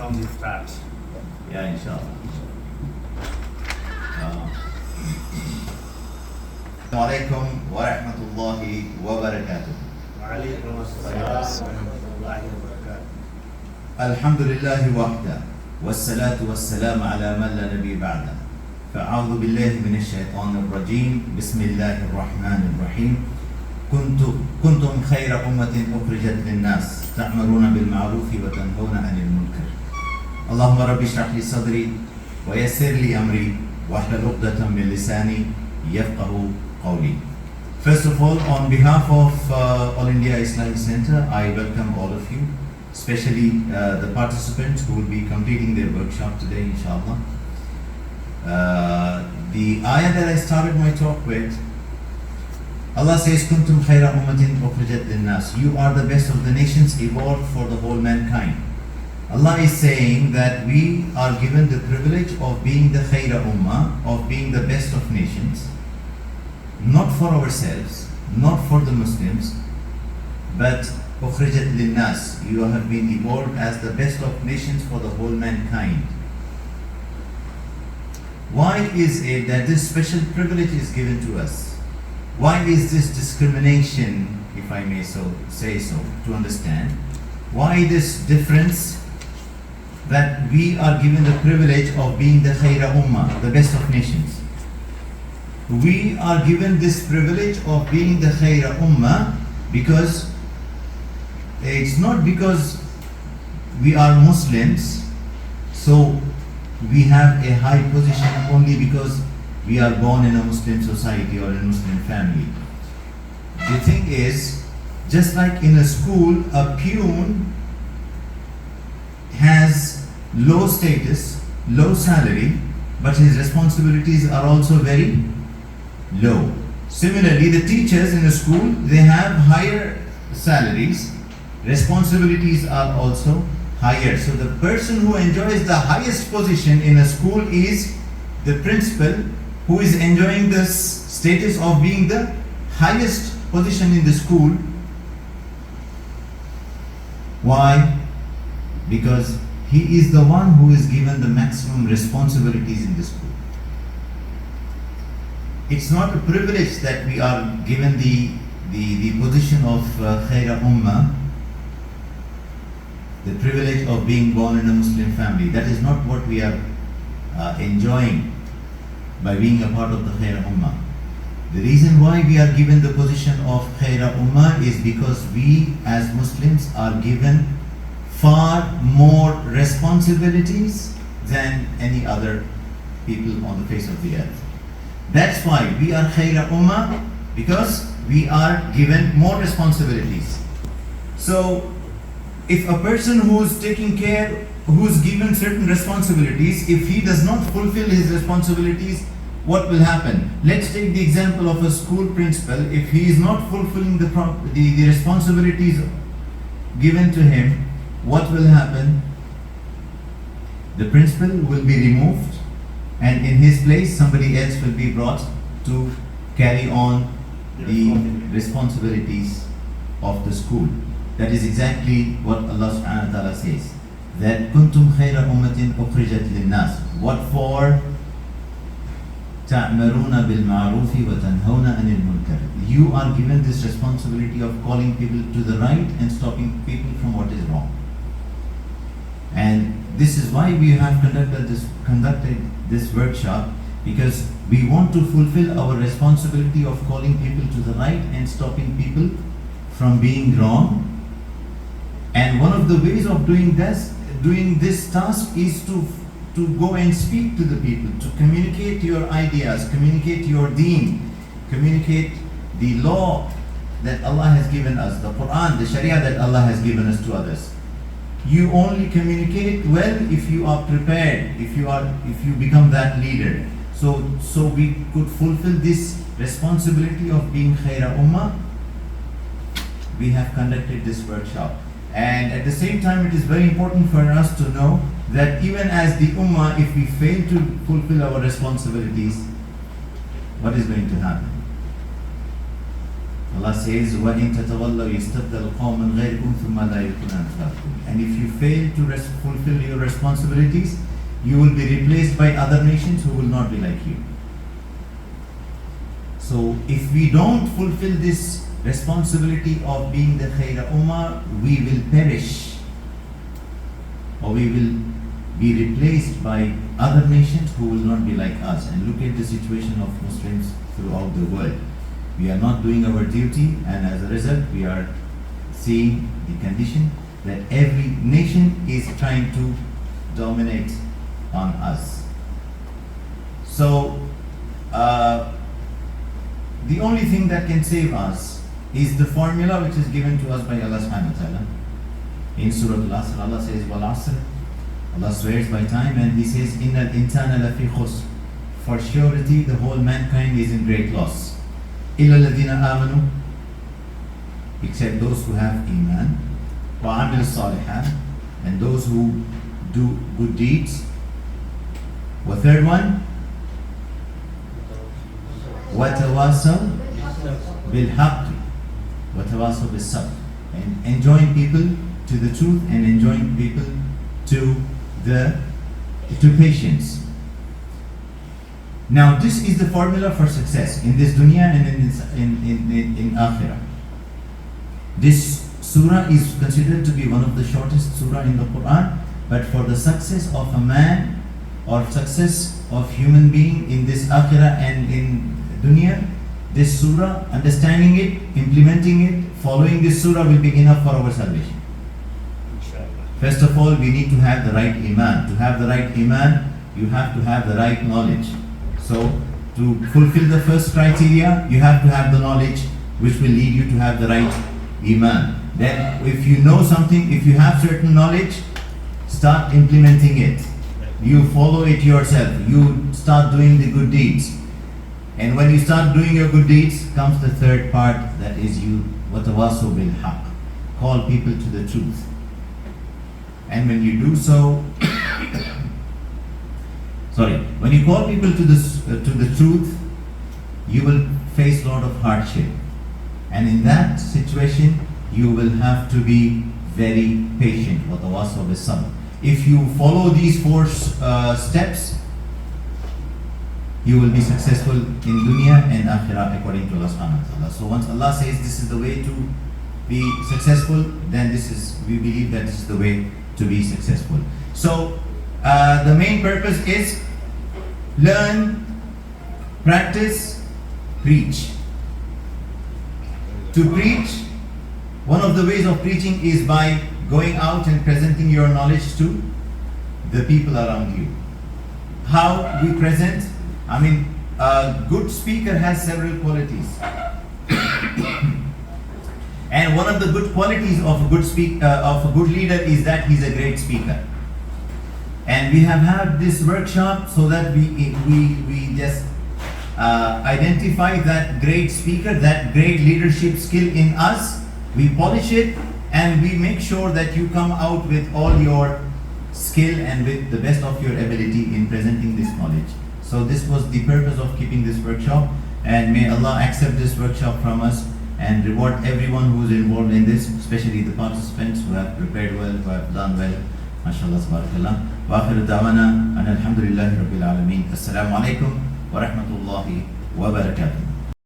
from the start. Yeah, inshallah. Assalamualaikum warahmatullahi wabarakatuh. Waalaikum assalam warahmatullahi wabarakatuh. Alhamdulillahi wahda. Wassalatu wassalamu ala man la nabi ba'da. Fa'a'udhu billahi minash shaitanir rajim. Bismillahir rahmanir rahim. Kuntum khayra ummatin ukhrijat lin-nas ta'muruna bil ma'rufi wa tanhauna 'anil munkar. Allahumma rabbi shrah li sadri wa yassir li amri wahlul 'uqdatam min lisani yafqahu qawli. First of all, on behalf of All India Islahi Center, I welcome all of you, especially the participants who will be completing their workshop today, inshallah. The ayah that I started my talk with, Allah says, Kuntum khayra ummatin ukhrijat lin-nas. You are the best of the nations evolved for the whole mankind. Allah is saying that we are given the privilege of being the khayra ummah, of being the best of nations, not for ourselves, not for the Muslims, but ukhrijat lin-nas. You have been evolved as the best of nations for the whole mankind. Why is it that this special privilege is given to us? Why is this discrimination, if I may so say so, to understand? Why this difference that we are given the privilege of being the khayra ummah, the best of nations? We are given this privilege of being the khayra ummah because it's not because we are Muslims, so we have a high position only because we are born in a Muslim society or in a Muslim family. The thing is, just like in a school, a peon has low status, low salary, but his responsibilities are also very low. Similarly, the teachers in a school, they have higher salaries, responsibilities are also higher. So the person who enjoys the highest position in a school is the principal, who is enjoying this status of being the highest position in the school. Why? Because he is the one who is given the maximum responsibilities in the school. It's not a privilege that we are given the position of khayra ummah, the privilege of being born in a Muslim family. That is not what we are enjoying by being a part of the khayra ummah. The reason why we are given the position of khayra ummah is because we as Muslims are given far more responsibilities than any other people on the face of the earth. That's why we are khayra ummah, because we are given more responsibilities. So if a person who's taking care, who's given certain responsibilities, if he does not fulfill his responsibilities, what will happen? Let's take the example of a school principal. If he is not fulfilling the responsibilities given to him, what will happen? The principal will be removed, and in his place somebody else will be brought to carry on the responsibilities of the school. That is exactly what Allah subhanahu wa ta'ala says, that kuntum khayra ummatin ukhrijat lin-nas. What for? Ta'maruna bil ma'rufi wa tanhauna 'anil munkar. You are given this responsibility of calling people to the right and stopping people from what is wrong. And this is why we have conducted this workshop, because we want to fulfill our responsibility of calling people to the right and stopping people from being wrong. And one of the ways of doing this task is to go and speak to the people, to communicate your ideas, communicate your deen, communicate the law that Allah has given us, the Quran, the Sharia that Allah has given us to others. You only communicate well if you are prepared, if you become that leader. So we could fulfill this responsibility of being khayra ummah. We have conducted this workshop. And at the same time, it is very important for us to know that even as the ummah, if we fail to fulfill our responsibilities, what is going to happen? Allah says, وَإِن تَتَوَلَّوْا يَسْتَبْدَلْ قَوْمًا غَيْرَكُمْ ثُمَّ لَا يَكُونُ أَمْثَالَكُم. And if you fail to fulfill your responsibilities, you will be replaced by other nations who will not be like you. So if we don't fulfill this responsibility of being the Khaira Ummah, we will perish, or we will be replaced by other nations who will not be like us. And look at the situation of Muslims throughout the world. We are not doing our duty, and as a result we are seeing the condition that every nation is trying to dominate on us. So the only thing that can save us is the formula which is given to us by Allah subhanahu wa ta'ala. In Surah Al-Asr, Allah says, Wal Asr, Allah swears by time, and He says, Innal insana lafi khusr. For surety the whole mankind is in great loss. Illa alladhina amanu, except those who have iman, wa amil salihan, and those who do good deeds. Wa third one, wa tawasaw bil haqq wa tawasaw bis sabr, and enjoin people to the truth and enjoin people to patience. Now this is the formula for success in this dunya and in akhirah. This surah is considered to be one of the shortest surah in the Quran, but for the success of a man or success of human being in this akhirah and in dunya, this surah, understanding it, implementing it, following this surah will be enough for our salvation. First of all, we need to have the right iman. To have the right iman, you have to have the right knowledge. So, to fulfill the first criteria, you have to have the knowledge which will lead you to have the right iman. Then, if you know something, if you have certain knowledge, start implementing it. You follow it yourself. You start doing the good deeds. And when you start doing your good deeds, comes the third part, that is you, وَتَوَاصَوْا بِالْحَقِّ. Call people to the truth. And when you do so, when you call people to the truth, you will face a lot of hardship. And in that situation, you will have to be very patient. وَتَوَاصَوْا بِالصَّبْرِ. If you follow these four steps, you will be successful in dunya and akhirah according to Allah subhanahu wa ta'ala. So once Allah says this is the way to be successful, then we believe that this is the way to be successful. So the main purpose is learn, practice, preach. To preach, one of the ways of preaching is by going out and presenting your knowledge to the people around you. How we present? I mean, a good speaker has several qualities. And one of the good qualities of a good leader is that he's a great speaker. And we have had this workshop so that we just identify that great speaker, that great leadership skill in us. We polish it and we make sure that you come out with all your skill and with the best of your ability in presenting this knowledge. So this was the purpose of keeping this workshop, and may Allah accept this workshop from us and reward everyone who is involved in this, especially the participants who have prepared well, who have done well. MashaAllah, tabarakallah. Wa akhiru da'wana, and alhamdulillahi rabbil alameen. Assalamu alaikum wa rahmatullahi wa barakatuh.